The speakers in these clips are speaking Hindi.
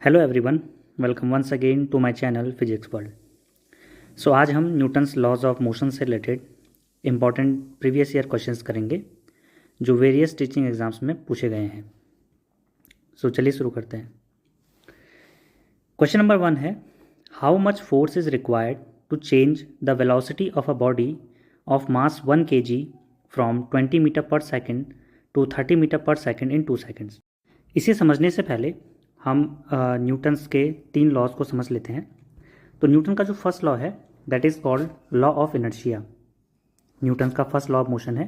Hello everyone, welcome once again to my channel Physics World. So आज हम न्यूटन्स लॉज ऑफ मोशन से related important previous year questions करेंगे जो वेरियस टीचिंग एग्जाम्स में पूछे गए हैं। सो चलिए शुरू करते हैं। क्वेश्चन नंबर 1 है, how much force is required to change the velocity of a body of mass 1 kg from 20 metre पर सेकेंड टू 30 मीटर पर सेकेंड इन 2 सेकेंड्स। इसे समझने से पहले हम न्यूटन्स के 3 लॉज को समझ लेते हैं। तो न्यूटन का जो फर्स्ट लॉ है that is called law of inertia. Newton का फर्स्ट लॉ ऑफ मोशन है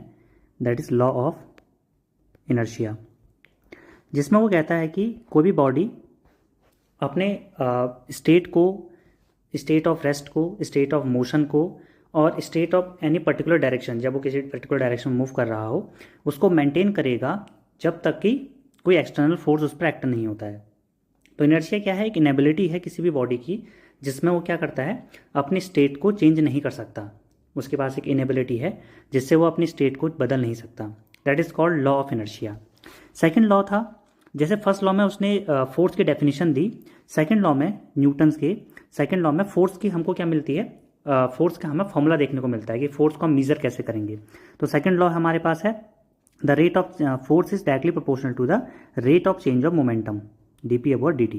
that is law of inertia, जिसमें वो कहता है कि कोई भी बॉडी अपने स्टेट को, स्टेट ऑफ रेस्ट को, स्टेट ऑफ मोशन को और state of any particular direction, जब वो किसी पर्टिकुलर डायरेक्शन में मूव कर रहा हो, उसको मेंटेन करेगा जब तक कि कोई एक्सटर्नल फोर्स उस पर एक्ट नहीं होता है। तो इनर्शिया क्या है? एक इनेबिलिटी है किसी भी बॉडी की जिसमें वो क्या करता है, अपनी स्टेट को चेंज नहीं कर सकता। उसके पास एक इनेबिलिटी है जिससे वो अपनी स्टेट को बदल नहीं सकता। That is called law of inertia. Second law था, जैसे फर्स्ट लॉ में उसने फोर्स की डेफिनेशन दी, सेकेंड लॉ में, न्यूटन्स के सेकेंड लॉ में फोर्स की हमको क्या मिलती है, फोर्स का हमें फॉर्मूला देखने को मिलता है कि फोर्स को हम मेजर कैसे करेंगे। तो सेकेंड लॉ हमारे पास है, the rate of force is directly proportional to the rate of change of momentum dp upon dt,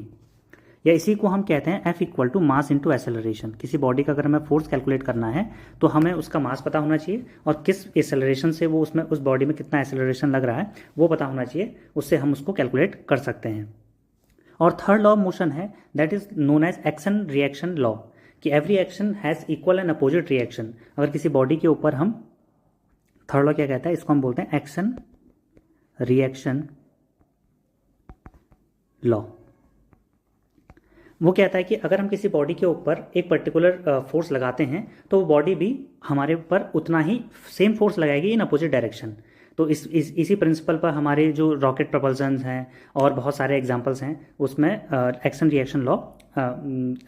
या इसी को हम कहते हैं F equal to mass into acceleration. किसी बॉडी का अगर हमें फोर्स कैलकुलेट करना है तो हमें उसका मास पता होना चाहिए और किस एक्सेलरेशन से वो उसमें उस बॉडी में कितना एक्सेलरेशन लग रहा है वो पता होना चाहिए, उससे हम उसको कैलकुलेट कर सकते हैं। और थर्ड लॉ ऑफ मोशन है that is known as action reaction law, कि every action has equal and opposite reaction. अगर किसी बॉडी के ऊपर हम, थर्ड लॉ क्या कहता है, इसको हम बोलते हैं एक्शन रिएक्शन लॉ। वो कहता है कि अगर हम किसी बॉडी के ऊपर एक पर्टिकुलर फोर्स लगाते हैं तो वो बॉडी भी हमारे ऊपर उतना ही सेम फोर्स लगाएगी इन अपोजिट डायरेक्शन। तो इसी प्रिंसिपल पर हमारे जो रॉकेट प्रपल्सन्स हैं और बहुत सारे एग्जांपल्स हैं उसमें एक्शन रिएक्शन लॉ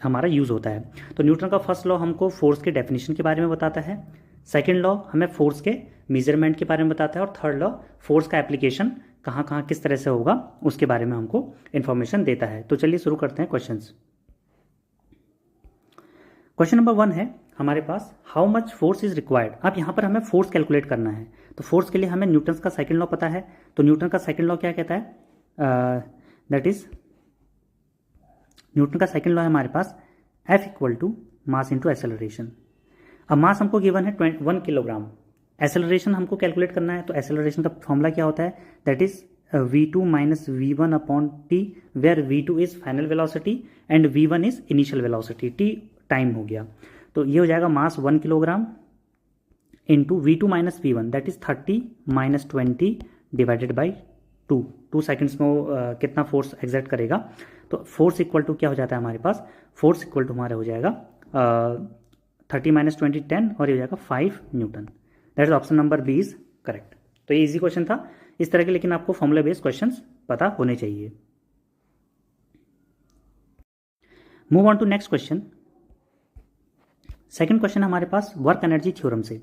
हमारा यूज़ होता है। तो न्यूटन का फर्स्ट लॉ हमको फोर्स के डेफिनेशन के बारे में बताता है, सेकेंड लॉ हमें फोर्स के मेजरमेंट के बारे में बताता है और थर्ड लॉ फोर्स का एप्लीकेशन कहाँ कहाँ किस तरह से होगा उसके बारे में हमको इन्फॉर्मेशन देता है। तो चलिए शुरू करते हैं क्वेश्चंस। क्वेश्चन नंबर 1 है हमारे पास, how much force is required. अब यहाँ पर हमें फोर्स कैलकुलेट करना है, तो फोर्स के लिए हमें न्यूटन का सेकंड लॉ पता है। तो न्यूटन का सेकंड लॉ क्या कहता है, दैट इज न्यूटन का सेकंड लॉ है हमारे पास F equal to mass into acceleration. अब मास हमको गिवन है 1 किलोग्राम, एक्सेलरेशन हमको कैलकुलेट करना है। तो एक्सेलरेशन का फॉर्मूला क्या होता है, that is v2 minus v1 upon T, where v2 is final velocity and v1 is initial velocity, t time हो गया। तो ये हो जाएगा mass 1 kilogram into v2 minus v1 that is 30 minus 20 divided by 2 seconds में वो कितना फोर्स एग्जर्ट करेगा। तो फोर्स इक्वल टू क्या हो जाता है हमारे पास, फोर्स इक्वल टू हमारा हो जाएगा 30 माइनस 20 10 और ये हो जाएगा 5 newton. That is option number B is correct. तो ये इजी क्वेश्चन था इस तरह के, लेकिन आपको फॉर्मूला बेस्ड क्वेश्चंस पता होने चाहिए। Move on to next question. Second question हमारे पास वर्क एनर्जी थ्योरम से।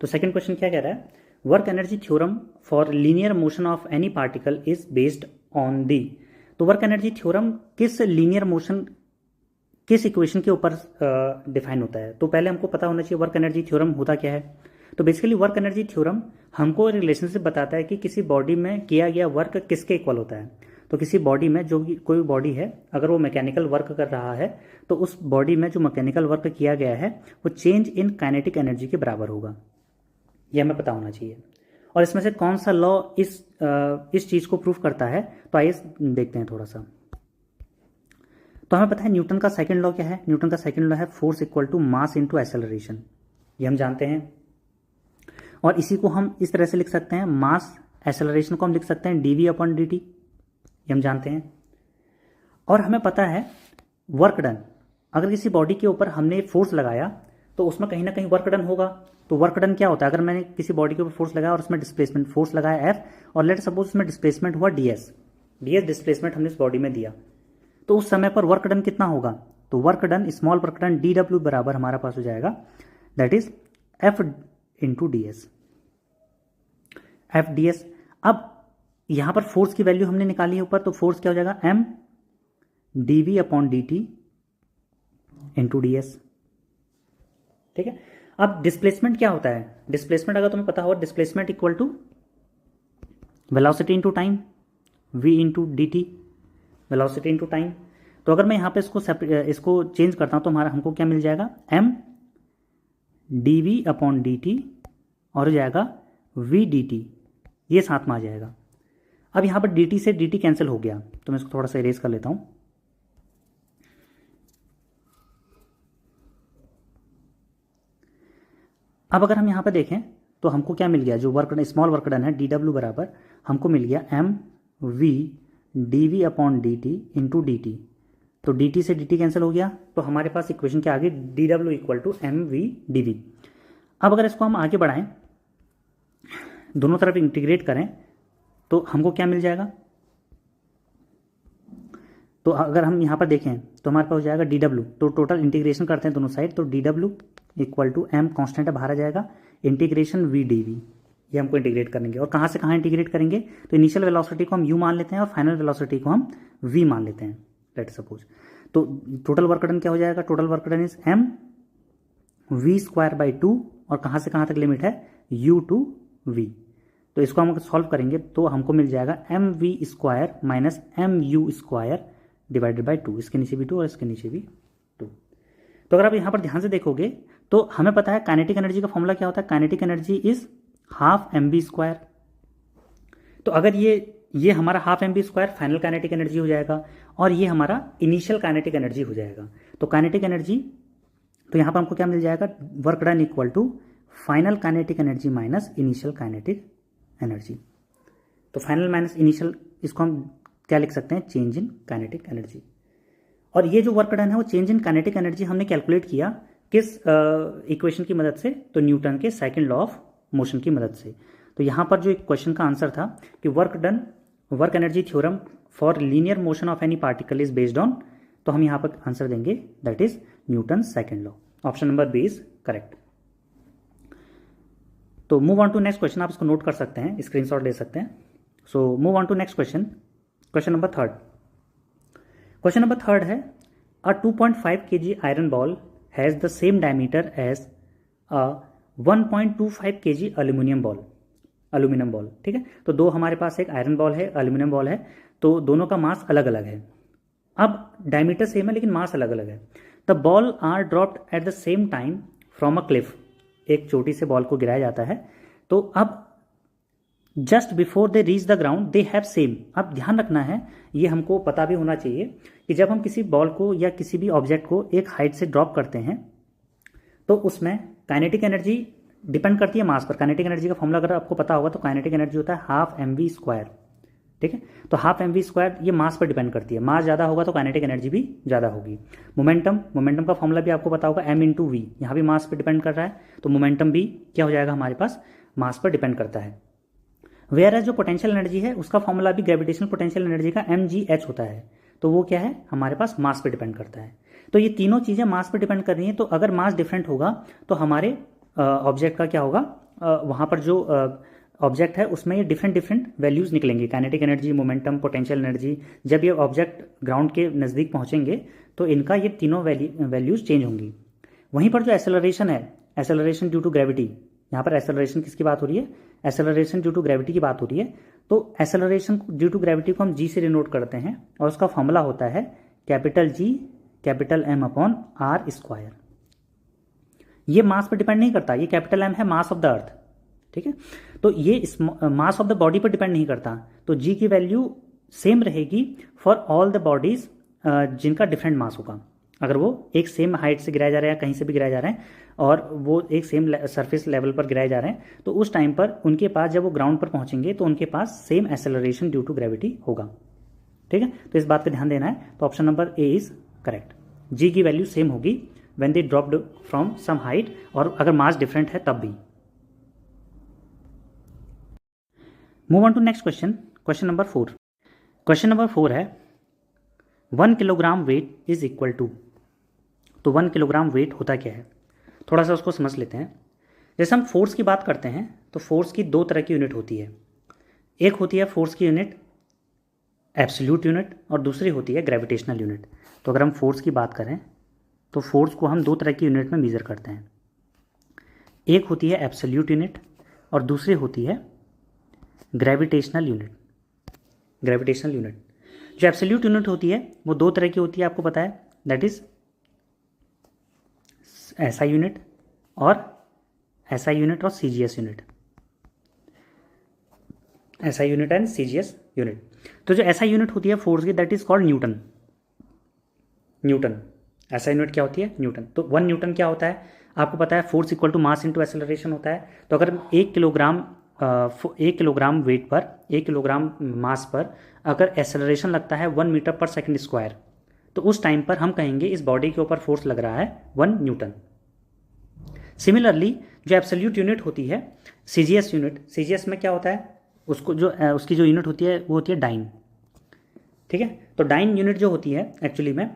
तो सेकंड क्वेश्चन क्या कह रहा है, work energy theorem for linear motion of any particle is based on the. तो वर्क एनर्जी थ्योरम किस लीनियर मोशन, किस इक्वेशन के ऊपर डिफाइन होता है। तो पहले हमको पता होना चाहिए वर्क एनर्जी थ्योरम होता क्या है। तो बेसिकली वर्क एनर्जी थ्योरम हमको रिलेशनशिप बताता है कि किसी बॉडी में किया गया वर्क किसके इक्वल होता है। तो किसी बॉडी में जो कोई बॉडी है अगर वो मैकेनिकल वर्क कर रहा है तो उस बॉडी में जो मैकेनिकल वर्क किया गया है वो चेंज इन काइनेटिक एनर्जी के बराबर होगा, यह हमें पता होना चाहिए। और इसमें से कौन सा लॉ इस चीज़ को प्रूफ करता है, तो आइए देखते हैं थोड़ा सा। तो हमें पता है न्यूटन का सेकंड लॉ क्या है, न्यूटन का सेकंड लॉ है force equal to mass into acceleration, ये हम जानते हैं। और इसी को हम इस तरह से लिख सकते हैं, मास एक्सेलरेशन को हम लिख सकते हैं dv अपॉन dt, ये हम जानते हैं। और हमें पता है वर्क डन, अगर किसी बॉडी के ऊपर हमने फोर्स लगाया तो उसमें कहीं ना कहीं वर्क डन होगा। तो वर्क डन क्या होता है, अगर मैंने किसी बॉडी के ऊपर फोर्स लगाया और उसमें डिस्प्लेसमेंट फोर्स लगाया F और लेट सपोज उसमें डिस्प्लेसमेंट हुआ ds डिस्प्लेसमेंट हमने इस बॉडी में दिया, तो उस समय पर वर्क डन कितना होगा। तो work done, small work done dw बराबर हमारे पास हो जाएगा that is F into ds, अब यहां पर फोर्स की वैल्यू हमने निकाली है ऊपर, तो फोर्स क्या हो जाएगा m dv upon dt into ds। ठीक है। अब डिस्प्लेसमेंट क्या होता है? डिस्प्लेसमेंट अगर तुम्हें पता हो, displacement equal to velocity into time, v into D T, velocity into time. तो अगर मैं यहाँ पे इसको चेंज करता हूँ तो हमको क्या मिल जाएगा? m dv अपॉन dt और हो जाएगा v dt, ये साथ में आ जाएगा। अब यहाँ पर dt से dt कैंसिल हो गया, तो मैं इसको थोड़ा सा इरेज कर लेता हूँ। अब अगर हम यहाँ पर देखें तो हमको क्या मिल गया? जो work done, small work done है dw बराबर हमको मिल गया m v dv upon dt into dt। तो dt से dt कैंसिल हो गया, तो हमारे पास इक्वेशन क्या आ गई? dw equal to M V dv। अब अगर इसको हम आगे बढ़ाएं, दोनों तरफ इंटीग्रेट करें, तो हमको क्या मिल जाएगा? तो अगर हम यहाँ पर देखें तो हमारे पास हो जाएगा dw, तो टोटल इंटीग्रेशन करते हैं दोनों साइड, तो dw equal to m constant है, बाहर आ जाएगा, इंटीग्रेशन v dv, ये हमको इंटीग्रेट करेंगे। और कहाँ से कहाँ इंटीग्रेट करेंगे? तो इनिशियल वेलोसिटी को हम u मान लेते हैं और फाइनल वेलोसिटी को हम v मान लेते हैं, लेट सपोज। तो टोटल वर्क डन क्या हो जाएगा? Total work done is m v square by 2, और कहाँ से कहाँ तक लिमिट है? u to v। तो इसको हम सॉल्व करेंगे तो हमको मिल जाएगा M V square minus M U square divided by 2। इसके नीचे भी 2 और इसके नीचे भी 2। तो अगर आप यहाँ पर ध्यान से देखोगे तो हमें पता है काइनेटिक एनर्जी का फॉर्मूला क्या होता है? Kinetic energy is half M B square. तो अगर ये हमारा half M B square final kinetic energy हो जाएगा, और ये हमारा इनिशियल काइनेटिक एनर्जी हो जाएगा। तो काइनेटिक एनर्जी, तो यहाँ पर हमको क्या मिल जाएगा? Work done equal to final kinetic energy minus initial kinetic energy. तो फाइनल माइनस इनिशियल, इसको हम क्या लिख सकते हैं? Change in kinetic energy. और ये जो वर्क डन है वो चेंज इन काइनेटिक एनर्जी हमने कैलकुलेट किया किस इक्वेशन की मदद से? तो न्यूटन के सेकंड लॉ ऑफ मोशन की मदद से। तो यहाँ पर जो एक क्वेश्चन का आंसर था कि work energy theorem for linear motion of any particle is based on, तो हम यहाँ पर आंसर देंगे that is Newton second law. Option number B is correct. तो move on to next question, आप इसको नोट कर सकते हैं, स्क्रीनशॉट ले सकते हैं। So move on to next question, question number third. Question number third है a 2.5 kg iron ball has the same diameter as a 1.25 kg aluminium ball. ठीक है। तो दो हमारे पास एक आयरन बॉल है, अल्यूमिनियम बॉल है, तो दोनों का मास अलग अलग है। अब डायमीटर सेम है लेकिन मास अलग अलग है। The ball are dropped at the same time from a cliff, एक चोटी से बॉल को गिराया जाता है। तो अब just before they reach the ground they have same. अब ध्यान रखना है, ये हमको पता भी होना चाहिए कि जब हम किसी बॉल को या किसी भी ऑब्जेक्ट को एक हाइट से ड्रॉप करते हैं तो उसमें काइनेटिक एनर्जी डिपेंड करती है मास पर। काइनेटिक एनर्जी का फॉर्मूला अगर आपको पता होगा तो काइनेटिक एनर्जी होता है हाफ एम वी स्क्वायर। ठीक है। तो हाफ एम वी स्क्वायर ये मास पर डिपेंड करती है, मास ज़्यादा होगा तो काइनेटिक एनर्जी भी ज़्यादा होगी। मोमेंटम का फॉर्मूला भी आपको पता होगा, एम इंटू वी, यहाँ भी मास पर डिपेंड कर रहा है, तो मोमेंटम भी क्या हो जाएगा? हमारे पास मास पर डिपेंड करता है। वेयर एज जो पोटेंशियल एनर्जी है उसका फॉर्मूला भी ग्रेविटेशनल पोटेंशियल एनर्जी का mgh होता है, तो वो क्या है? हमारे पास मास पे डिपेंड करता है। तो ये तीनों चीज़ें मास पे डिपेंड कर रही हैं, तो अगर मास डिफरेंट होगा तो हमारे ऑब्जेक्ट का क्या होगा? वहाँ पर जो ऑब्जेक्ट है उसमें ये डिफरेंट वैल्यूज़ निकलेंगे, kinetic energy, momentum, potential energy. जब ये ऑब्जेक्ट ग्राउंड के नज़दीक पहुँचेंगे तो इनका ये तीनों वैल्यूज़ चेंज होंगी। वहीं पर जो एक्सेलरेशन है, एक्सेलरेशन ड्यू टू ग्रेविटी, यहाँ पर एक्सेलरेशन किसकी बात हो रही है? एक्सेलरेशन ड्यू टू ग्रेविटी की बात हो रही है। तो एक्सेलरेशन ड्यू टू ग्रेविटी को हम जी से डिनोट करते हैं और उसका फॉर्मूला होता है capital G capital M upon R square. ये मास पर डिपेंड नहीं करता, ये कैपिटल एम है मास ऑफ द अर्थ। ठीक है। तो ये मास ऑफ द बॉडी पर डिपेंड नहीं करता, तो जी की वैल्यू सेम रहेगी फॉर ऑल द बॉडीज जिनका डिफरेंट मास होगा। अगर वो एक सेम हाइट से गिराया जा रहा है, कहीं से भी गिराया जा रहे हैं, और वो एक सेम सरफेस लेवल पर गिराए जा रहे हैं, तो उस टाइम पर उनके पास जब वो ग्राउंड पर पहुंचेंगे तो उनके पास same acceleration due to gravity होगा। ठीक है। तो इस बात का ध्यान देना है। तो option number A is correct. जी की वैल्यू सेम होगी when they dropped from some height, और अगर मास डिफरेंट है तब भी। Move on to next question, question number 4। Question number 4 है 1 kilogram weight is equal to. तो 1 किलोग्राम वेट होता क्या है, थोड़ा सा उसको समझ लेते हैं। जैसे हम फोर्स की बात करते हैं तो फोर्स की दो तरह की यूनिट होती है। एक होती है फोर्स की यूनिट एब्सोल्यूट यूनिट और दूसरी होती है ग्रेविटेशनल यूनिट। तो अगर हम फोर्स की बात करें तो फोर्स को हम दो तरह की यूनिट में मेज़र करते हैं, एक होती है एब्सोल्यूट यूनिट और दूसरी होती है ग्रेविटेशनल यूनिट। ग्रेविटेशनल यूनिट, जो एब्सोल्यूट यूनिट होती है वो दो तरह की होती है, आपको पता है, दैट इज एसआई यूनिट और एसआई यूनिट और CGS unit, SI unit and CGS unit. तो जो एसआई यूनिट होती है फोर्स की, that is called Newton. Newton SI unit क्या होती है? न्यूटन। तो 1 न्यूटन क्या होता है? आपको पता है force equal to mass into acceleration होता है। तो अगर 1 किलोग्राम वेट पर, 1 किलोग्राम मास पर अगर एक्सेलरेशन लगता है 1 मीटर पर सेकंड स्क्वायर, तो उस टाइम पर हम कहेंगे इस बॉडी के ऊपर फोर्स लग रहा है 1 न्यूटन। सिमिलरली जो एब्सोल्यूट यूनिट होती है सीजीएस यूनिट, सीजीएस में क्या होता है, उसको जो उसकी जो यूनिट होती है वो होती है डाइन। ठीक है, तो डाइन यूनिट जो होती है एक्चुअली में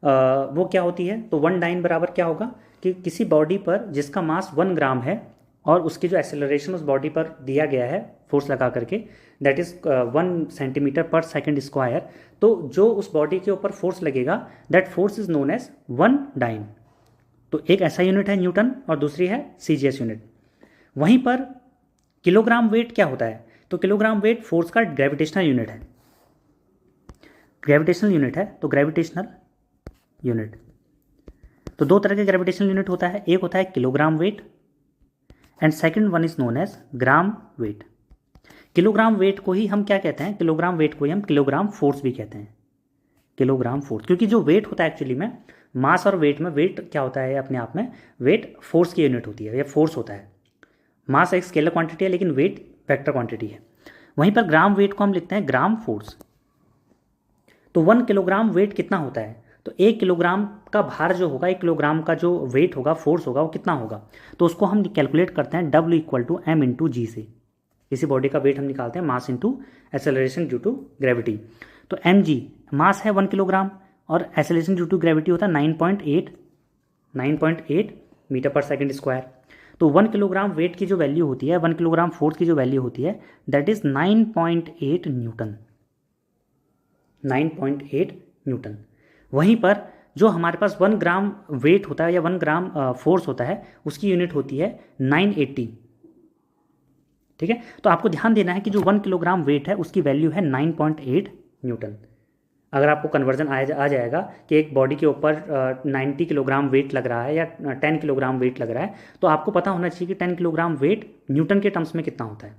वो क्या होती है, तो 1 डाइन बराबर क्या होगा कि किसी बॉडी पर जिसका मास 1 ग्राम है और उसकी जो एक्सेलरेशन उस बॉडी पर दिया गया है फोर्स लगा करके, दैट इज 1 सेंटीमीटर पर सेकंड स्क्वायर, तो जो उस बॉडी के ऊपर फोर्स लगेगा that force is known as 1 dyne. तो एक ऐसा यूनिट है न्यूटन और दूसरी है सीजीएस यूनिट। वहीं पर किलोग्राम वेट क्या होता है, तो किलोग्राम वेट फोर्स का ग्रेविटेशनल यूनिट है। ग्रेविटेशनल यूनिट है तो ग्रेविटेशनल यूनिट, तो दो तरह के ग्रेविटेशनल यूनिट होता है, एक होता है kilogram weight and second one is known as gram weight. Kilogram weight को ही हम क्या कहते हैं, किलोग्राम वेट को ही हम किलोग्राम फोर्स भी कहते हैं, किलोग्राम फोर्स। क्योंकि जो वेट होता है एक्चुअली में मास और वेट में, वेट क्या होता है अपने आप में, वेट फोर्स की यूनिट होती है, या फोर्स होता है। मास एक स्केलर क्वांटिटी है लेकिन वेट वेक्टर क्वांटिटी है। वहीं पर ग्राम वेट को हम लिखते हैं ग्राम फोर्स। तो 1 किलोग्राम वेट कितना होता है, तो 1 किलोग्राम का भार जो होगा, 1 किलोग्राम का जो वेट होगा, फोर्स होगा, वो कितना होगा, तो उसको हम कैलकुलेट करते हैं W equal to M into g से। किसी बॉडी का वेट हम निकालते हैं mass into acceleration due to gravity. तो mg मास है 1 किलोग्राम और एक्सेलरेशन ड्यू टू ग्रेविटी होता है 9.8 मीटर पर सेकंड स्क्वायर। तो 1 किलोग्राम वेट की जो वैल्यू होती है, 1 किलोग्राम फोर्स की जो वैल्यू होती है, दैट इज 9.8 न्यूटन, 9.8 न्यूटन। वहीं पर जो हमारे पास 1 ग्राम वेट होता है या 1 ग्राम फोर्स होता है, उसकी यूनिट होती है 980। ठीक है, तो आपको ध्यान देना है कि जो 1 किलोग्राम वेट है उसकी वैल्यू है 9.8 न्यूटन। अगर आपको कन्वर्जन आ जाएगा कि एक बॉडी के ऊपर 90 किलोग्राम वेट लग रहा है या 10 किलोग्राम वेट लग रहा है, तो आपको पता होना चाहिए कि 10 किलोग्राम वेट न्यूटन के टर्म्स में कितना होता है।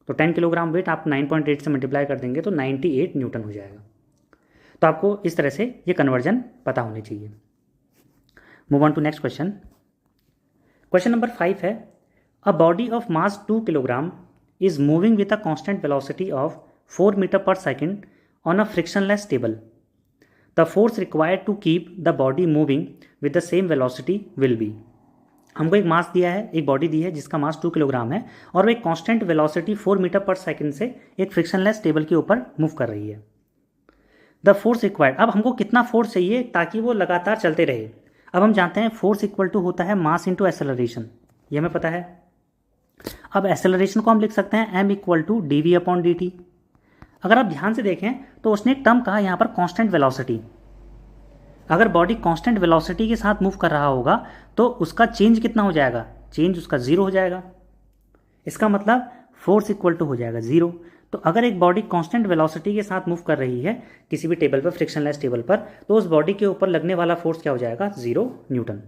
तो 10 किलोग्राम वेट आप 9.8 से मल्टीप्लाई कर देंगे तो 98 न्यूटन हो जाएगा। तो आपको इस तरह से ये कन्वर्जन पता होनी चाहिए। Move on to next question. Question number 5 है, a body of mass 2 kilogram is moving with a constant velocity of 4 metre पर second on a frictionless table. The force required to keep the body moving with the same velocity will be. हमको एक मास दिया है, एक बॉडी दी है जिसका मास 2 किलोग्राम है और वो एक कांस्टेंट वेलोसिटी 4 मीटर पर सेकंड से एक फ्रिक्शनलेस टेबल के ऊपर मूव कर रही है। द फोर्स रिक्वायर्ड, अब हमको कितना फोर्स चाहिए ताकि वो लगातार चलते रहे। अब हम जानते हैं फोर्स इक्वल टू होता है मास इंटू एक्सेलरेशन, ये हमें पता है। अब एक्सेलरेशन को हम लिख सकते हैं m equal to dv upon dt। अगर आप ध्यान से देखें तो उसने एक टर्म कहा यहाँ पर कांस्टेंट वेलोसिटी। अगर बॉडी कांस्टेंट वेलोसिटी के साथ मूव कर रहा होगा तो उसका चेंज कितना हो जाएगा, चेंज उसका 0 हो जाएगा। इसका मतलब फोर्स इक्वल टू हो जाएगा 0। तो अगर एक बॉडी कांस्टेंट वेलोसिटी के साथ मूव कर रही है किसी भी टेबल पर, फ्रिक्शनलेस टेबल पर, तो उस बॉडी के ऊपर लगने वाला फोर्स क्या हो जाएगा, 0 न्यूटन।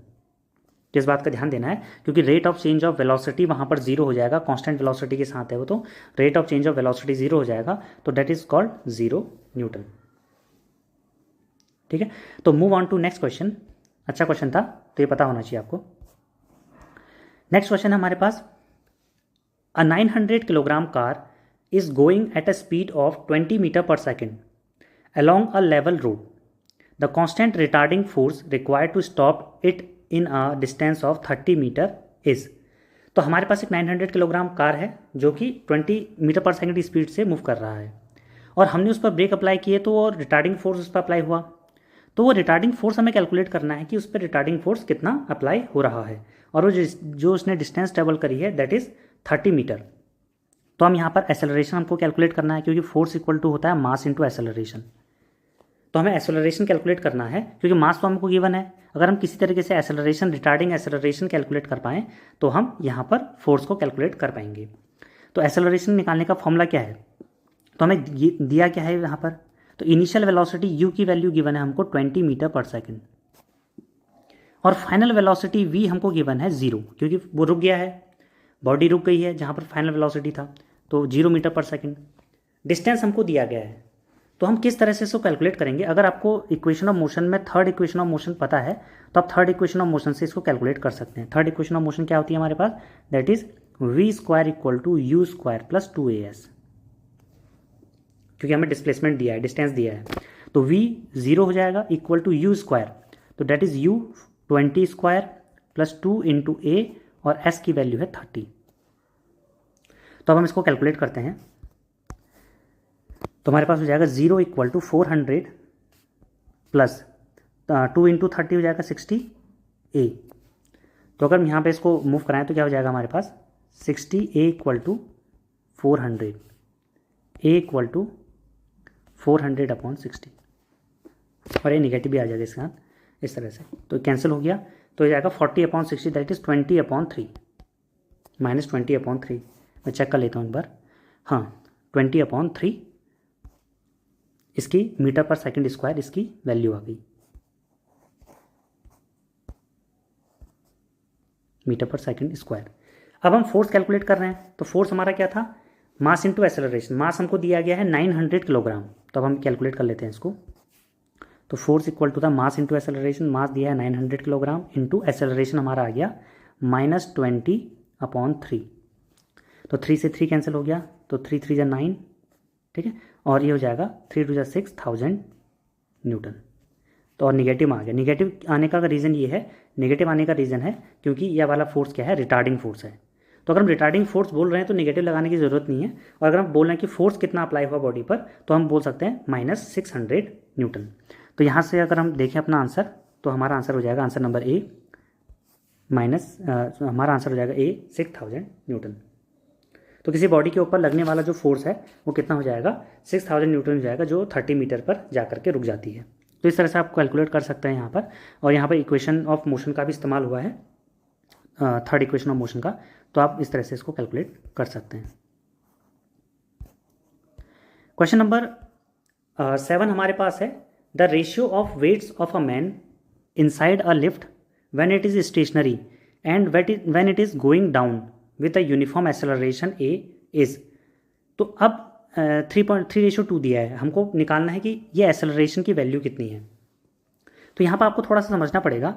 तो इस बात का ध्यान देना है क्योंकि rate of change of velocity वहाँ पर 0 हो जाएगा, कांस्टेंट वेलोसिटी के साथ है वो, तो rate of change of velocity 0 हो जाएगा, तो दैट इज कॉल्ड 0 न्यूटन। ठीक है, तो move on to next question. अच्छा क्वेश्चन था तो ये पता होना चाहिए आपको। नेक्स्ट क्वेश्चन है हमारे पास, a 900 kilogram car is going at a speed of 20 metre पर second along a level road. The constant retarding force required to stop it in a distance of 30 metre is. तो हमारे पास एक 900 किलोग्राम कार है जो कि 20 मीटर पर सेकंड स्पीड से मूव कर रहा है और हमने उस पर ब्रेक अप्लाई किए तो वो रिटार्डिंग फोर्स उस पर अप्लाई हुआ। तो वो रिटार्डिंग फोर्स हमें कैलकुलेट करना है कि उस पर रिटार्डिंग फोर्स कितना अप्लाई हो रहा है और वो जो उसने डिस्टेंस ट्रेवल करी है दैट इज़ 30 मीटर। तो हम यहाँ पर एसेलरेशन हमको कैलकुलेट करना है, क्योंकि फोर्स इक्वल टू होता है मास इंटू एसेलरेशन। तो हमें एसेलरेशन कैलकुलेट करना है, क्योंकि मास तो हमको गिवन है। अगर हम किसी तरीके से एसेलरेशन, रिटार्डिंग एसेलरेशन कैलकुलेट कर पाएँ तो हम यहाँ पर फोर्स को कैलकुलेट कर पाएंगे। तो एसेलरेशन निकालने का फॉर्मूला क्या है, तो हमें दिया क्या है यहाँ पर, तो इनिशियल वेलोसिटी u की वैल्यू गिवन है हमको 20 मीटर पर सेकंड, और फाइनल वेलोसिटी v हमको गिवन है 0, क्योंकि वो रुक गया है, बॉडी रुक गई है जहाँ पर फाइनल वेलोसिटी था, तो 0 मीटर पर सेकंड। डिस्टेंस हमको दिया गया है, तो हम किस तरह से इसको कैलकुलेट करेंगे। अगर आपको इक्वेशन ऑफ मोशन में थर्ड इक्वेशन ऑफ मोशन पता है तो आप थर्ड इक्वेशन ऑफ मोशन से इसको कैलकुलेट कर सकते हैं। थर्ड इक्वेशन ऑफ मोशन क्या होती है हमारे पास, that is v square equal to u square plus 2as, क्योंकि हमें डिस्प्लेसमेंट दिया है, डिस्टेंस दिया है। तो v 0 हो जाएगा इक्वल टू यू स्क्वायर, तो that is u 20 square plus 2 into a, और s की वैल्यू है 30। तो अब हम इसको कैलकुलेट करते हैं, तो हमारे पास हो जाएगा 0 इक्वल टू 400 प्लस 2 इंटू 30 हो जाएगा 60a। तो अगर हम यहाँ पे इसको मूव कराएं तो क्या हो जाएगा हमारे पास 60a equal to 400, a equal to 400 upon 60, और ये निगेटिव भी आ जाएगा इसके साथ इस तरह से, तो कैंसिल हो गया। तो हो जाएगा 40 upon 60, that is 20 upon 3, minus 20 upon 3। मैं चेक कर लेता हूँ एक बार, हाँ 20 अपॉन 3, इसकी मीटर पर सेकंड स्क्वायर इसकी वैल्यू आ गई, मीटर पर सेकंड स्क्वायर। अब हम फोर्स कैलकुलेट कर रहे हैं, तो फोर्स हमारा क्या था, मास इंटू एसेलरेशन। मास हमको दिया गया है 900 किलोग्राम, तो अब हम कैलकुलेट कर लेते हैं इसको। तो फोर्स इक्वल टू था मास इंटू एसेलरेशन, मास दिया है 900 किलोग्राम इंटू एसेलरेशन हमारा आ गया -20 अपॉन 3, तो 3 से 3 कैंसिल हो गया, तो 3 3 जा 9, ठीक है, और ये हो जाएगा 3 2 जा 6000 न्यूटन। तो और निगेटिव आ गया। निगेटिव आने का रीज़न ये है, निगेटिव आने का रीज़न है क्योंकि यह वाला फोर्स क्या है, रिटार्डिंग फोर्स है। तो अगर हम रिटार्डिंग फोर्स बोल रहे हैं तो निगेटिव लगाने की ज़रूरत नहीं है, और अगर हम बोल रहे हैं कि फोर्स कितना अप्लाई हुआ बॉडी पर, तो हम बोल सकते हैं -600 न्यूटन। तो यहाँ से अगर हम देखें अपना आंसर, तो हमारा आंसर हो जाएगा, आंसर नंबर ए हमारा आंसर हो जाएगा ए 6000 न्यूटन। तो किसी बॉडी के ऊपर लगने वाला जो फोर्स है वो कितना हो जाएगा, 6000 न्यूटन हो जाएगा, जो 30 मीटर पर जा करके रुक जाती है। तो इस तरह से आप कैलकुलेट कर सकते हैं यहाँ पर, और यहाँ पर इक्वेशन ऑफ मोशन का भी इस्तेमाल हुआ है, थर्ड इक्वेशन ऑफ मोशन का, तो आप इस तरह से इसको कैलकुलेट कर सकते हैं। क्वेश्चन नंबर 7 हमारे पास है, the ratio of weights of a man inside a lift when it is stationary and when it is going down with a uniform acceleration A is. तो अब 3.3:2 दिया है, हमको निकालना है कि ये एक्सेलरेशन की वैल्यू कितनी है। तो यहाँ पर आपको थोड़ा सा समझना पड़ेगा,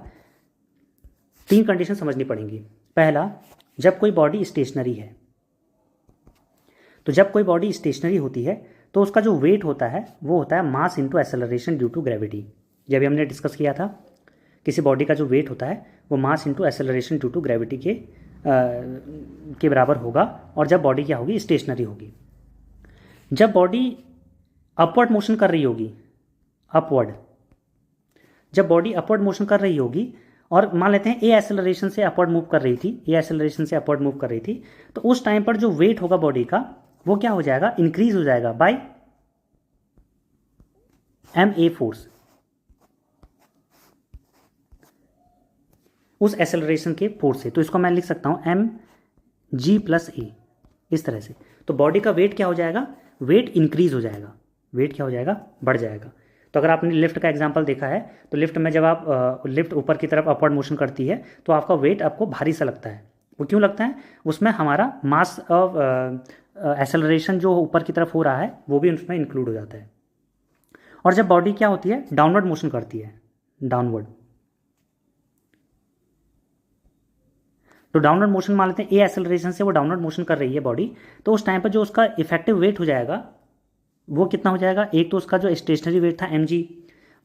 3 कंडीशन समझनी पड़ेंगी। पहला, जब कोई बॉडी स्टेशनरी है, तो जब कोई बॉडी स्टेशनरी होती है तो उसका जो वेट होता है वो होता है mass into acceleration due to gravity. जब हमने डिस्कस किया था, किसी बॉडी का जो वेट होता है वो mass into acceleration due to gravity के बराबर होगा, और जब बॉडी क्या होगी, स्टेशनरी होगी। जब बॉडी अपवर्ड मोशन कर रही होगी, जब बॉडी अपवर्ड मोशन कर रही होगी, और मान लेते हैं ए एक्सेलरेशन से अपवर्ड मूव कर रही थी, तो उस टाइम पर जो वेट होगा बॉडी का वो क्या हो जाएगा, इंक्रीज हो जाएगा बाय ma फोर्स, उस एक्सेलरेशन के फोर्स से। तो इसको मैं लिख सकता हूं mg + a, इस तरह से। तो बॉडी का वेट क्या हो जाएगा, वेट इंक्रीज हो जाएगा, वेट क्या हो जाएगा, बढ़ जाएगा। तो अगर आपने लिफ्ट का एग्जांपल देखा है, तो लिफ्ट में जब आप लिफ्ट ऊपर की तरफ अपवर्ड मोशन करती है तो आपका वेट आपको भारी सा लगता है। वो क्यों लगता है, उसमें हमारा मास ऑफ एक्सेलरेशन जो ऊपर की तरफ हो रहा है वो भी उसमें इंक्लूड हो जाता है। और जब बॉडी क्या होती है, डाउनवर्ड मोशन करती है, डाउनवर्ड, तो डाउनवर्ड मोशन मान लेते हैं ए एक्सेलरेशन से वो डाउनवर्ड मोशन कर रही है बॉडी, तो उस टाइम पर जो उसका इफेक्टिव वेट हो जाएगा वो कितना हो जाएगा, एक तो उसका जो स्टेशनरी वेट था mg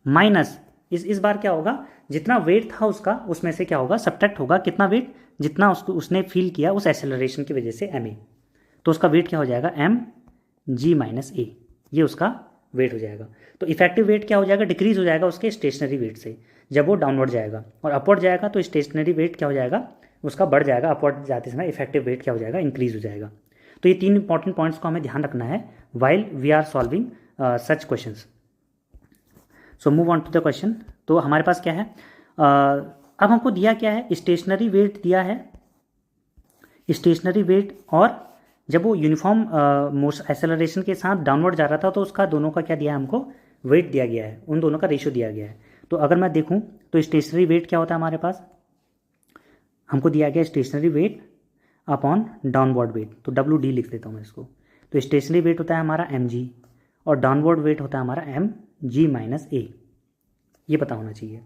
माइनस इस बार क्या होगा, जितना वेट था उसका उसमें से क्या होगा, सब्ट्रैक्ट होगा कितना वेट, जितना उसने फील किया उस एक्सेलरेशन की वजह से ma, तो उसका वेट क्या हो जाएगा, mg - a, ये उसका वेट हो जाएगा। तो इफेक्टिव वेट क्या हो जाएगा, डिक्रीज हो जाएगा उसके स्टेशनरी वेट से जब वो डाउनवर्ड जाएगा, और अपवर्ड जाएगा तो स्टेशनरी वेट क्या हो जाएगा, उसका बढ़ जाएगा, अपवर्ड जाते समय इफेक्टिव वेट क्या हो जाएगा, इंक्रीज हो जाएगा। तो ये 3 इंपॉर्टेंट पॉइंट्स को हमें ध्यान रखना है while we are solving such questions. So move on to the question. तो हमारे पास क्या है, अब हमको दिया क्या है, स्टेशनरी वेट दिया है, स्टेशनरी वेट, और जब वो यूनिफॉर्म एक्सेलरेशन के साथ डाउनवर्ड जा रहा था तो उसका दोनों का क्या दिया है, हमको वेट दिया गया है, उन दोनों का रेशियो दिया गया है। तो अगर मैं देखूं तो स्टेशनरी वेट क्या होता है हमारे पास, हमको दिया गया stationary weight upon downward weight, तो WD लिख देता हूँ मैं इसको। तो स्टेशनरी वेट होता है हमारा mg और डाउनवर्ड वेट होता है हमारा mg माइनस a, ये पता होना चाहिए।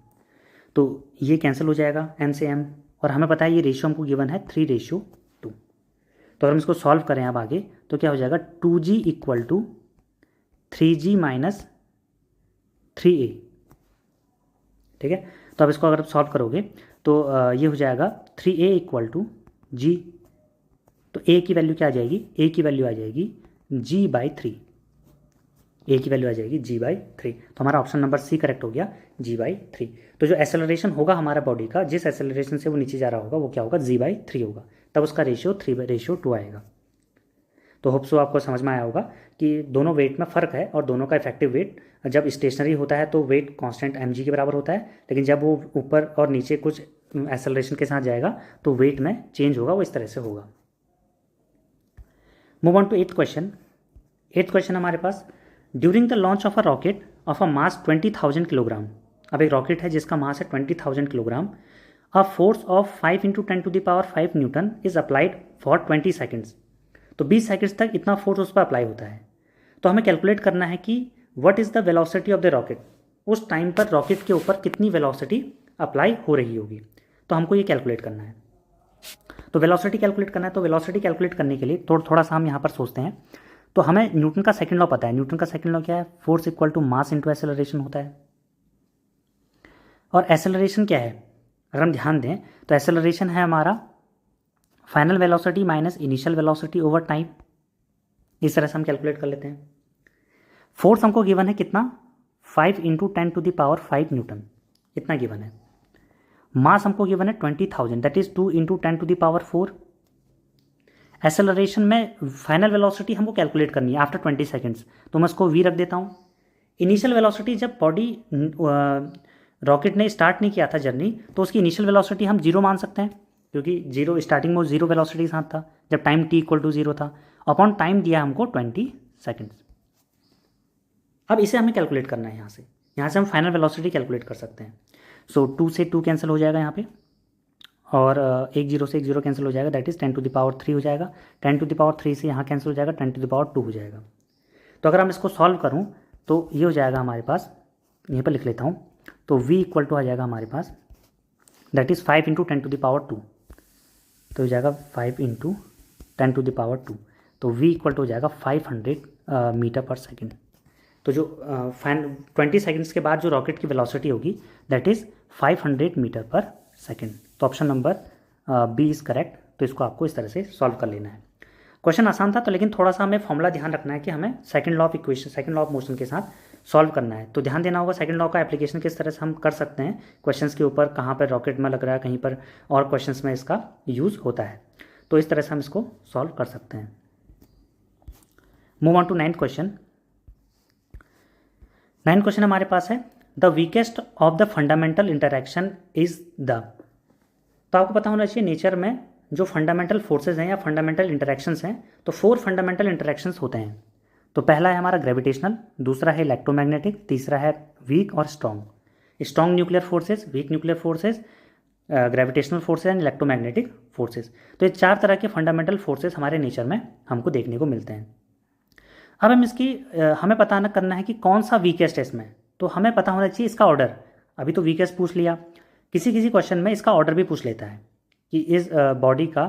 तो ये कैंसिल हो जाएगा m से m, और हमें पता है ये रेशियो हमको गिवन है 3:2। तो अगर हम इसको सॉल्व करें अब आगे तो क्या हो जाएगा, 2g equal to 3g minus 3a, ठीक है। तो अब इसको अगर आप सॉल्व करोगे तो ये हो जाएगा 3a इक्वल टू g, तो a की वैल्यू क्या आ जाएगी, a की वैल्यू आ जाएगी g/3, a की वैल्यू आ जाएगी g/3। तो हमारा ऑप्शन नंबर C करेक्ट हो गया, g/3। तो जो एक्सेलरेशन होगा हमारा बॉडी का, जिस एक्सेलरेशन से वो नीचे जा रहा होगा वो क्या होगा, g/3 होगा, तब उसका रेशियो 3/2 आएगा। तो होप सो आपको समझ में आया होगा कि दोनों वेट में फ़र्क है, और दोनों का इफेक्टिव वेट जब स्टेशनरी होता है तो वेट कांस्टेंट mg के बराबर होता है, लेकिन जब वो ऊपर और नीचे कुछ एक्सेलरेशन के साथ जाएगा तो वेट में चेंज होगा, वो इस तरह से होगा। Move on to 8th question. 8th question हमारे पास, during the launch of a rocket of a mass 20,000 kilogram. अब एक रॉकेट है जिसका मास है 20,000 kilogram, a force of 5 × 10⁵ newton is applied for 20 seconds. तो 20 सेकेंड्स तक इतना फोर्स उस पर अप्लाई होता है। तो हमें कैलकुलेट करना है कि what is the velocity of the rocket, उस टाइम पर रॉकेट के ऊपर कितनी वेलोसिटी अप्लाई हो रही होगी। तो हमको ये कैलकुलेट करना है। तो वेलोसिटी कैलकुलेट करना है, तो वेलोसिटी कैलकुलेट करने के लिए थोड़ा सा हम यहाँ पर सोचते हैं। तो हमें न्यूटन का सेकंड लॉ पता है। न्यूटन का सेकंड लॉ क्या है, force equal to mass into acceleration होता है। और एक्सेलरेशन क्या है, अगर हम ध्यान दें तो एक्सेलरेशन है हमारा final velocity minus initial velocity over time. इस तरह से हम कैलकुलेट कर लेते हैं। फोर्स हमको गिवन है कितना, 5 × 10⁵ न्यूटन, इतना गिवन है। मास हमको गिवन है 20,000, दैट इज 2 × 10⁴। एक्सेलरेशन में फाइनल वेलोसिटी हमको कैलकुलेट करनी है आफ्टर 20 सेकेंड्स, तो मैं उसको v रख देता हूँ। इनिशियल वेलोसिटी, जब बॉडी रॉकेट ने स्टार्ट नहीं किया था जर्नी, तो उसकी इनिशियल वेलोसिटी हम 0 मान सकते हैं, क्योंकि 0 स्टार्टिंग में 0 वेलोसिटी के साथ था जब टाइम t = 0 था। अपॉन टाइम दिया हमको 20 सेकेंड्स। अब इसे हमें कैलकुलेट करना है। यहाँ से हम फाइनल वेलोसिटी कैलकुलेट कर सकते हैं। सो 2 से 2 कैंसिल हो जाएगा यहाँ पे, और 1 0 से 1 0 कैंसिल हो जाएगा, दैट इज़ 10⁻³ हो जाएगा। 10⁻³ से यहाँ कैंसिल हो जाएगा, 10⁻² हो जाएगा। तो अगर हम इसको सॉल्व करूँ तो ये हो जाएगा हमारे पास, यहीं पर लिख लेता हूँ। तो v इक्वल टू आ जाएगा हमारे पास, दैट इज़ 5 × 10⁻², तो हो जाएगा 5 × 10⁻²। तो v इक्वल टू हो जाएगा 500 मीटर पर सेकेंड। तो जो 20 सेकेंड्स के बाद जो रॉकेट की वेलोसिटी होगी दैट इज़ 500 मीटर पर सेकेंड। तो option number B is correct. तो इसको आपको इस तरह से सॉल्व कर लेना है। क्वेश्चन आसान था, तो लेकिन थोड़ा सा हमें फॉर्मूला ध्यान रखना है कि हमें second law of equation, second law of motion के साथ सॉल्व करना है। तो ध्यान देना होगा सेकंड लॉ का एप्लीकेशन किस तरह से हम कर सकते हैं क्वेश्चंस के ऊपर, कहाँ पर रॉकेट में लग रहा है, कहीं पर और क्वेश्चंस में इसका यूज़ होता है। तो इस तरह से हम इसको सॉल्व कर सकते हैं। Move on to 9th question. 9th question हमारे पास है, the weakest of the fundamental interaction is the. तो आपको पता होना चाहिए नेचर में जो फंडामेंटल फोर्सेज हैं या फंडामेंटल इंटरैक्शंस हैं, तो 4 फंडामेंटल इंटरैक्शंस होते हैं। तो पहला है हमारा ग्रेविटेशनल, दूसरा है इलेक्ट्रोमैग्नेटिक, तीसरा है वीक और strong. Strong nuclear forces, weak nuclear forces, gravitational forces and electromagnetic forces. तो ये 4 तरह के फंडामेंटल फोर्सेज हमारे नेचर में हमको देखने को मिलते हैं। अब हम इसकी हमें पता करना है कि कौन सा वीकेस्ट है इसमें। तो हमें पता होना चाहिए इसका ऑर्डर। अभी तो वीकेस्ट पूछ लिया, किसी किसी क्वेश्चन में इसका ऑर्डर भी पूछ लेता है कि इस बॉडी का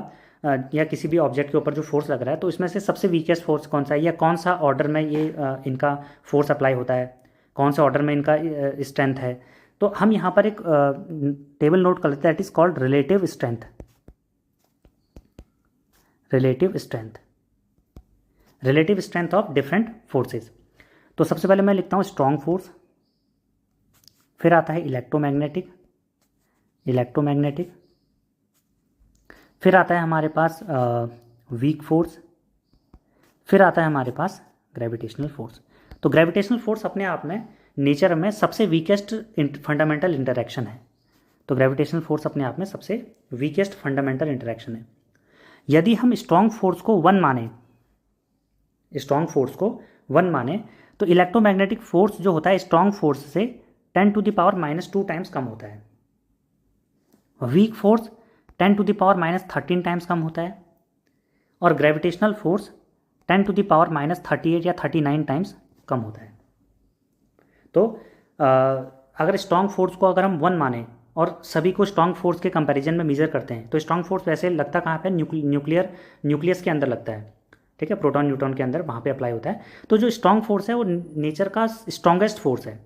या किसी भी ऑब्जेक्ट के ऊपर जो फोर्स लग रहा है तो इसमें से सबसे वीकेस्ट फोर्स कौन सा है, या कौन सा ऑर्डर में ये इनका फोर्स अप्लाई होता है, कौन सा ऑर्डर में इनका स्ट्रेंथ है। तो हम यहाँ पर एक टेबल नोट कर लेते हैं, that is called relative strength. Relative strength, relative strength of different forces. तो सबसे पहले मैं लिखता हूँ स्ट्रॉन्ग फोर्स, फिर आता है इलेक्ट्रोमैग्नेटिक, इलेक्ट्रोमैग्नेटिक, फिर आता है हमारे पास वीक फोर्स, फिर आता है हमारे पास ग्रेविटेशनल फोर्स। तो ग्रेविटेशनल फोर्स अपने आप में नेचर में सबसे वीकेस्ट फंडामेंटल इंटरेक्शन है। तो ग्रेविटेशनल फोर्स अपने आप में सबसे वीकेस्ट फंडामेंटल इंटरेक्शन है। यदि हम स्ट्रॉन्ग फोर्स को वन माने तो इलेक्ट्रोमैग्नेटिक फोर्स जो होता है स्ट्रॉन्ग फोर्स से 10⁻⁻² टाइम्स कम होता है। वीक फोर्स 10⁻⁻13 टाइम्स कम होता है और ग्रेविटेशनल फोर्स 10⁻38 या 39 टाइम्स कम होता है। तो अगर स्ट्रॉन्ग फोर्स को अगर हम 1 माने और सभी को स्ट्रॉन्ग फोर्स के कंपैरिजन में मेजर करते हैं तो स्ट्रॉन्ग फोर्स वैसे लगता कहाँ पे, न्यूक्लियस के अंदर लगता है, ठीक है, प्रोटॉन न्यूट्रॉन के अंदर, वहाँ पे अप्लाई होता है। तो जो स्ट्रॉन्ग फोर्स है वो नेचर का स्ट्रॉन्गेस्ट फोर्स है।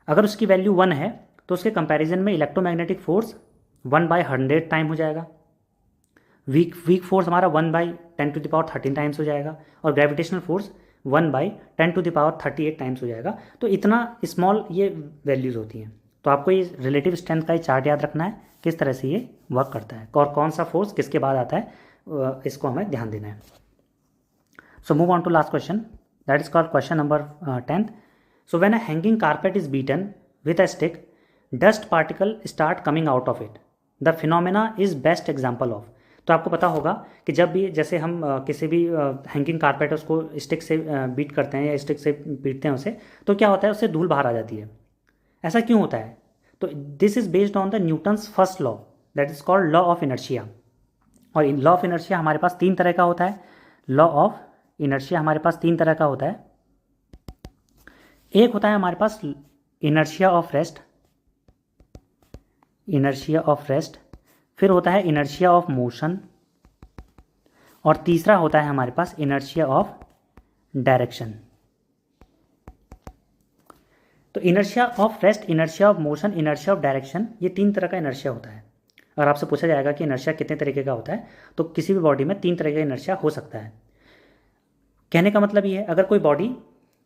अगर उसकी वैल्यू 1 है तो उसके कंपैरिजन में इलेक्ट्रोमैग्नेटिक फोर्स 1/100 टाइम हो जाएगा, वीक फोर्स हमारा 1/10⁻13 टाइम्स हो जाएगा और ग्रेविटेशनल फोर्स 1/10⁻38 टाइम्स हो जाएगा। तो इतना स्मॉल ये वैल्यूज़ होती हैं। तो आपको ये रिलेटिव स्ट्रेंथ का ये चार्ट याद रखना है, किस तरह से ये वर्क करता है और कौन सा फोर्स किसके बाद आता है, इसको हमें ध्यान देना है। So move on to last question, that is called question number 10th। So when a hanging carpet is beaten with a stick, dust particle start coming out of it, the phenomena is best example of. तो आपको पता होगा कि जब भी जैसे हम किसी भी हैंगिंग कारपेट उसको स्टिक से बीट करते हैं या स्टिक से पीटते हैं उसे, तो क्या होता है, उससे धूल बाहर आ जाती है। ऐसा क्यों होता है? तो this is based on the Newton's first law, that is called law of inertia. और लॉ ऑफ इनर्शिया हमारे पास 3 तरह का होता है। लॉ ऑफ इनर्शिया हमारे पास 3 तरह का होता है। एक होता है हमारे पास इनर्शिया ऑफ रेस्ट, फिर होता है इनर्शिया ऑफ मोशन और तीसरा होता है हमारे पास इनर्शिया ऑफ डायरेक्शन। तो inertia of rest, inertia of motion, inertia of direction, ये 3 तरह का इनर्शिया होता है। अगर आपसे पूछा जाएगा कि इनर्शिया कितने तरीके का होता है, तो किसी भी बॉडी में 3 तरह का इनर्शिया हो सकता है। कहने का मतलब ये है, अगर कोई बॉडी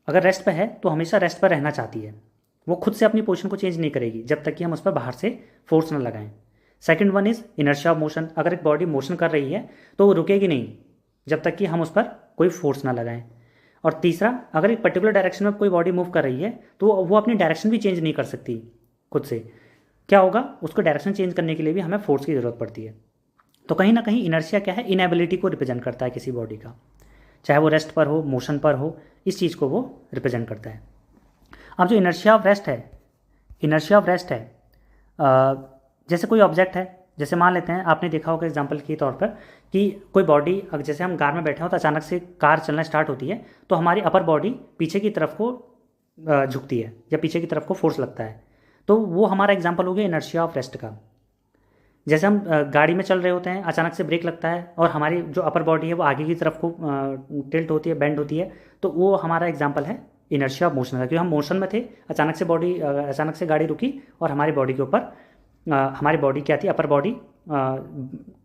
अगर रेस्ट पर है तो हमेशा रेस्ट पर रहना चाहती है, वो खुद से अपनी पोजीशन को चेंज नहीं करेगी जब तक कि हम उस पर बाहर से फोर्स ना लगाएं। Second one is inertia of motion, अगर एक बॉडी मोशन कर रही है तो वो रुकेगी नहीं जब तक कि हम उस पर कोई फोर्स ना लगाएं। और तीसरा, अगर एक पर्टिकुलर डायरेक्शन में कोई बॉडी मूव कर रही है तो वो अपनी डायरेक्शन भी चेंज नहीं कर सकती खुद से। क्या होगा, उसको डायरेक्शन चेंज करने के लिए भी हमें फोर्स की ज़रूरत पड़ती है। तो कहीं ना कहीं इनर्शिया क्या है, इनएबिलिटी को रिप्रेजेंट करता है किसी बॉडी का, चाहे वो रेस्ट पर हो, मोशन पर हो, इस चीज़ को वो रिप्रेजेंट करता है। अब जो इनर्शिया ऑफ रेस्ट है, जैसे कोई ऑब्जेक्ट है, जैसे मान लेते हैं, आपने देखा होगा एग्जांपल के तौर पर कि कोई बॉडी, अगर जैसे हम कार में बैठे हो तो अचानक से कार चलना स्टार्ट होती है तो हमारी अपर बॉडी पीछे की तरफ को झुकती है या पीछे की तरफ को फोर्स लगता है। तो वो हमारा एग्जांपल हो गया इनर्शिया ऑफ रेस्ट का। जैसे हम गाड़ी में चल रहे होते हैं, अचानक से ब्रेक लगता है और हमारी जो अपर बॉडी है वो आगे की तरफ को टिल्ट होती है, बेंड होती है, तो वो हमारा एग्जांपल है इनर्शिया ऑफ मोशन का। क्योंकि हम मोशन में थे, अचानक से गाड़ी रुकी और हमारी बॉडी के ऊपर हमारी बॉडी क्या थी, अपर बॉडी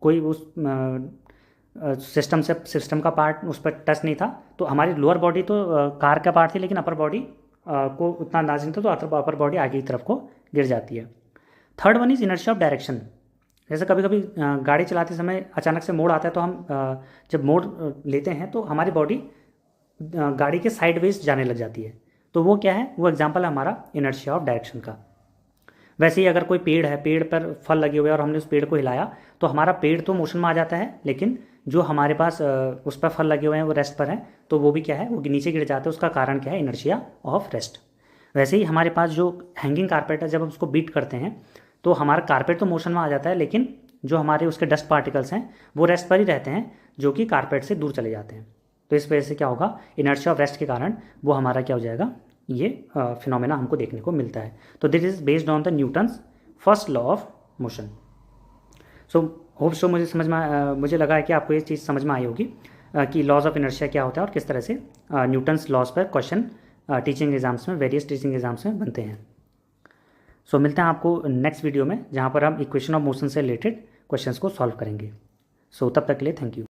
कोई उस सिस्टम का पार्ट उस पर टच नहीं था, तो हमारी लोअर बॉडी तो कार का पार्ट थी लेकिन अपर बॉडी को उतना अंदाज नहीं था, तो अपर बॉडी आगे की तरफ को गिर जाती है। Third one is inertia of direction. जैसे कभी कभी गाड़ी चलाते समय अचानक से मोड़ आता है तो हम जब मोड़ लेते हैं तो हमारी बॉडी गाड़ी के साइडवेज जाने लग जाती है, तो वो क्या है, वो एग्जांपल है हमारा इनर्शिया ऑफ डायरेक्शन का। वैसे ही अगर कोई पेड़ है, पेड़ पर फल लगे हुए हैं और हमने उस पेड़ को हिलाया तो हमारा पेड़ तो मोशन में आ जाता है, लेकिन जो हमारे पास उस पर फल लगे हुए हैं वो रेस्ट पर हैं, तो वो भी क्या है, वो नीचे गिर जाते हैं। उसका कारण क्या है, इनर्शिया ऑफ रेस्ट। वैसे ही हमारे पास जो हैंगिंग कारपेट है, जब हम उसको बीट करते हैं तो हमारा कारपेट तो मोशन में आ जाता है, लेकिन जो हमारे उसके डस्ट पार्टिकल्स हैं वो रेस्ट पर ही रहते हैं, जो कि कारपेट से दूर चले जाते हैं। तो इस वजह से क्या होगा, इनर्शिया ऑफ रेस्ट के कारण वो हमारा क्या हो जाएगा, ये फिनोमेना हमको देखने को मिलता है। तो this is based on the Newton's first law of motion. So hope so मुझे लगा है कि आपको ये चीज़ समझ में आई होगी कि लॉज ऑफ इनर्शिया क्या होता है और किस तरह से न्यूटन्स लॉज पर क्वेश्चन टीचिंग एग्जाम्स में, वेरियस टीचिंग एग्जाम्स में बनते हैं। सो मिलते हैं आपको नेक्स्ट वीडियो में, जहाँ पर हम इक्वेशन ऑफ मोशन से रिलेटेड क्वेश्चंस को सॉल्व करेंगे। सो तब तक के लिए थैंक यू।